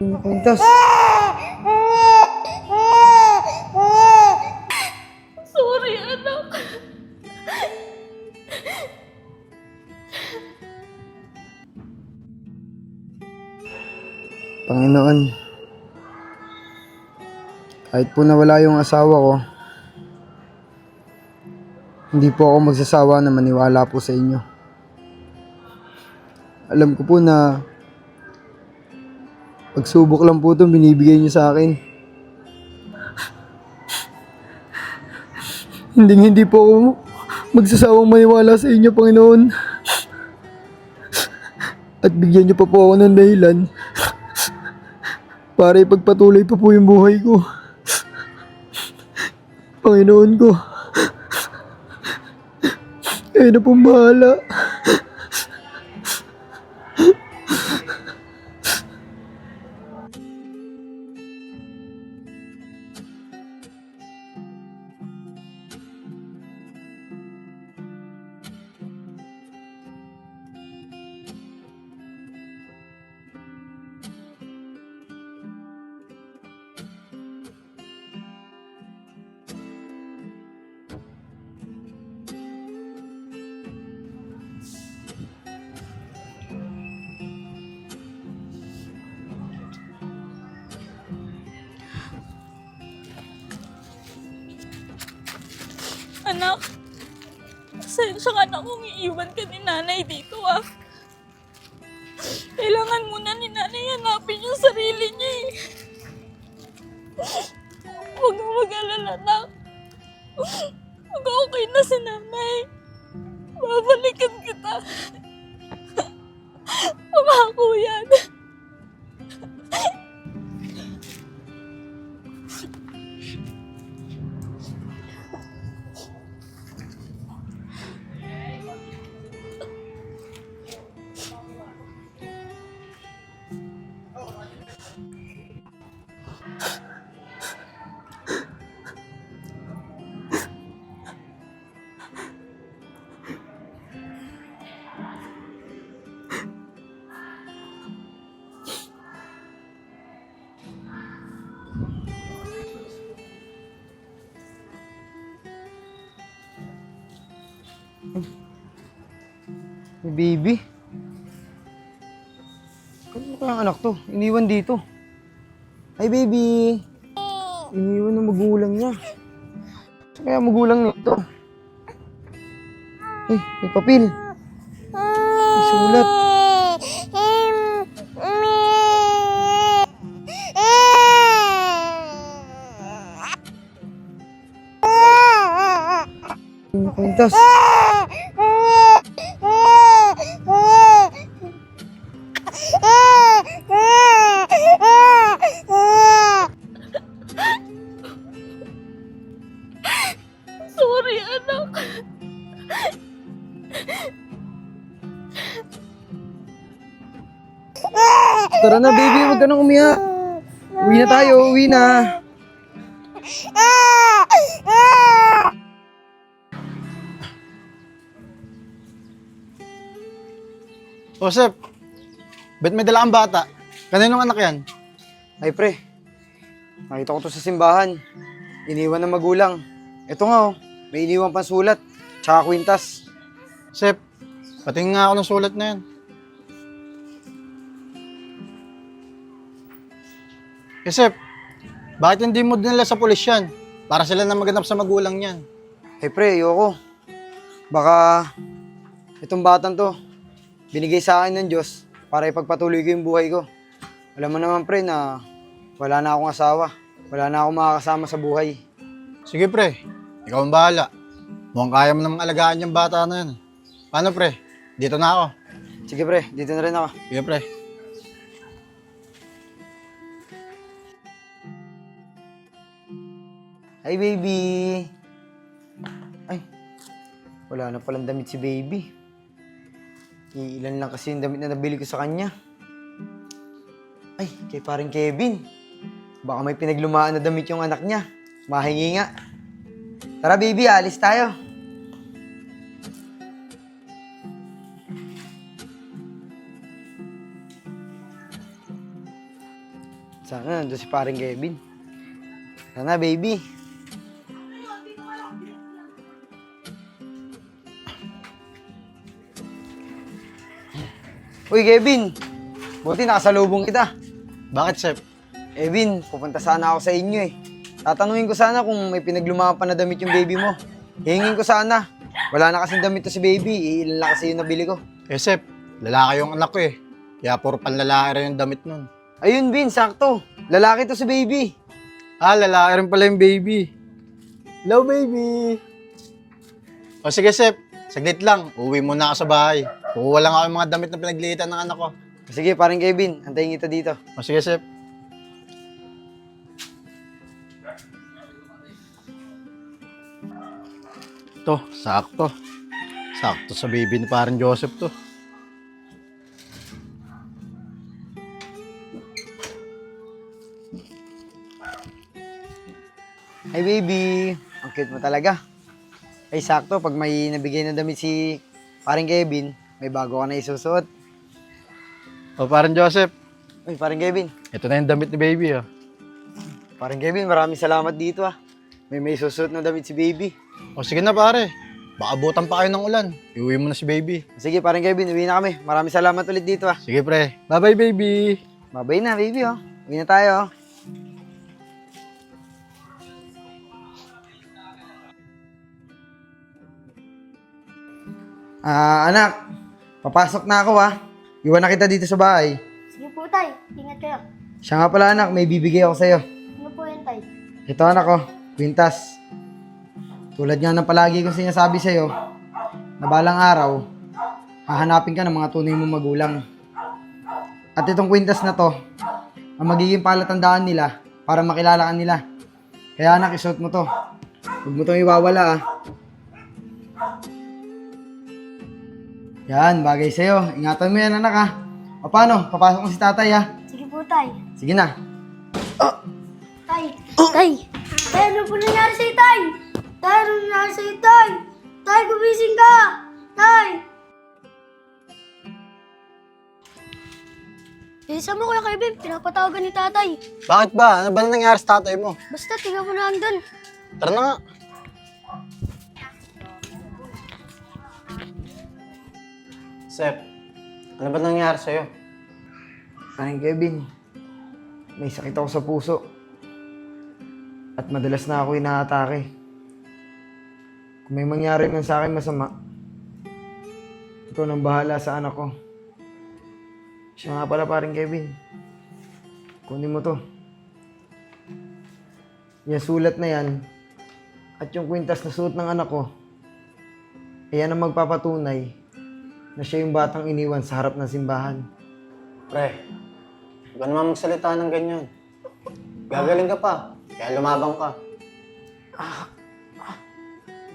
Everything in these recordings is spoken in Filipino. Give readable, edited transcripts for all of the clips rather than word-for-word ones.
Kwintas. Sorry, anak. Panginoon, kahit po nawala yung asawa ko, hindi po ako magsasawa na maniwala po sa inyo. Alam ko po na pagsubok lang po itong binibigay niyo sa akin. Hindi po ako magsasawang maniwala sa inyo, Panginoon. At bigyan niyo pa po ako ng dahilan para ipagpatuloy pa po yung buhay ko. Panginoon ko, kayo na pong bahala. Anak, pasensya ka na kung iiwan ka ni nanay dito ah. Kailangan muna ni nanay hanapin yung sarili niya eh. Huwag kang mag-alala, anak. Mag-okay na si nanay. Babalikan kita. Pangako yan. May baby. Ano kaya ang anak to? Iniwan dito. Ay, baby. Iniwan ng magulang niya. Saan kaya magulang nito? Ay, may papel. May sulat. Kwintas. Sorry, anak. Tara na, baby. Huwag ka nang umiyak. Uwi na tayo. Uwi na. Joseph, ba't may dala kang bata? Kaninong anak yan? Ay, pre. Nakita ko to sa simbahan. Iniwan ng magulang. Ito nga, oh. May iniwan pang sulat. Tsaka kwintas. Sep, patingin nga ako ng sulat na yan. Sep, bakit hindi mo dinala sa pulis yan? Para sila na maganap sa magulang yan. Ay, pre, ayoko. Baka itong batang to, binigay sa akin ng Diyos para ipagpatuloy ko yung buhay ko. Alam mo naman, pre, na wala na akong asawa. Wala na akong makakasama sa buhay. Sige pre, ikaw ang bahala. Mukhang kaya mo namang alagaan yung bata na yan. Paano pre? Dito na ako. Sige, pre, dito na rin ako. Sige pre. Hi, baby! Ay, wala na palang damit si baby. Ilan lang kasi yung damit na nabili ko sa kanya. Ay, kay paring Kevin. Baka may pinaglumaan na damit yung anak niya. Mahingi nga. Tara, baby, alis tayo. Sana nandun si paring Kevin. Sana, baby. Uy, Kevin. Buti nakasalubong kita. Bakit, Sep? Kevin, pupunta sana ako sa inyo eh. Tatanungin ko sana kung may pinaglumaan pa na damit yung baby mo. Hihingin ko sana. Wala na kasing damit to si baby. Ilan lang kasi yung nabili ko. Eh, Sep, lalaki yung anak ko eh. Kaya puro panlalaki rin yung damit nun. Ayun, Vin, sakto. Lalaki to si baby. Ah, lalaki rin pala yung baby. Hello, baby. O sige, Sep. Saglit lang. Uwi muna ako sa bahay. Kukuha lang ako yung mga damit na pinaglihitan ng anak ko. Sige, paring Kevin. Antayin kita dito. O sige, Sep. To, sakto. Sakto sa baby ni parang Joseph to. Hi, baby. Ang cute mo talaga. Ay, sakto. Pag may nabigay na damit si paring Kevin, may bago ka na isusuot. O parang Joseph, Uy, paring Kevin. ito na yung damit ni baby oh. Paring Kevin, maraming salamat dito ah. May susuot na damit si baby. O sige na pare. Baka abutan pa kayo ng ulan. Iuwi mo na si baby. Sige, paring Kevin. Uwi na kami. Maraming salamat ulit dito ah. Sige pre. Bye-bye baby. Babay na, baby oh. Uwi na tayo oh. Anak. Papasok na ako ah. Iwan na kita dito sa bahay. Sige po, tay. Ingat kayo. Siya nga pala anak, may bibigay ako sa'yo. Ano po yan, tay? Ito anak ko, kwintas. Tulad nga ng palagi kong sinasabi sa'yo, na balang araw, hahanapin ka ng mga tunay mong magulang. At itong kwintas na to, ang magiging palatandaan nila para makilala ka nila. Kaya anak, isuot mo to. Huwag mo itong iwawala ah. Yan, bagay sa'yo. Ingatan mo yan anak ah. O paano? Papasok mo si tatay ah. Sige po, tay. Sige na. Tay. Tay. Tay, ano po nangyari sa'yo, tay? Tay, ano nangyari sa'yo, tay? Tay, gumising ka! Tay! Bilisan mo, Kuya Kevin. Pinapatawagan ni tatay. Bakit ba? Ano ba nangyari sa tatay mo? Basta, tingnan mo na andun. Tara na nga. Sep, ano ba nangyari sa'yo? Paring Kevin, may sakit ako sa puso. At madalas na ako inaatake. Kung may mangyari man sa akin masama, ikaw nang bahala sa anak ko. Siya nga pala paring Kevin. Kunin mo to. Yung sulat na yan, at yung kwintas na suot ng anak ko, ayan ang magpapatunay na siya yung batang iniwan sa harap ng simbahan. Pre, huwag ka naman magsalita ng ganyan. Gagaling ka pa, kaya lumabang ka.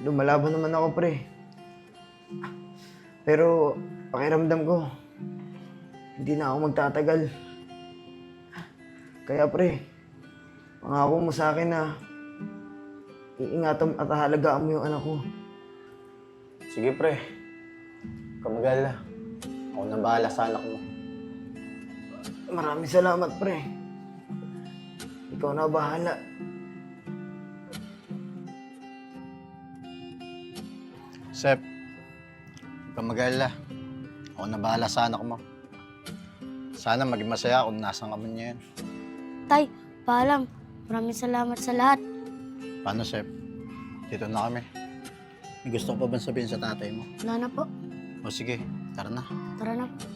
Lumalaban naman ako, pre. Pero, pakiramdam ko, hindi na ako magtatagal. Kaya, pre, pangako mo sa akin na iingatan at halagaan mo yung anak ko. Sige pre, huwag ka mag-alala. Ako na bahala sa anak mo. Maraming salamat, pre. Ikaw na bahala. Sep, huwag ka mag-alala. Ako na bahala sa anak mo. Sana maging masaya kung nasan ka man niya yan. Tay, paalam. Maraming salamat sa lahat. Paano, Sep? Dito na kami. May gusto ko pa bang sabihin sa tatay mo? Wala na po. O sige, tara na. Tara na po.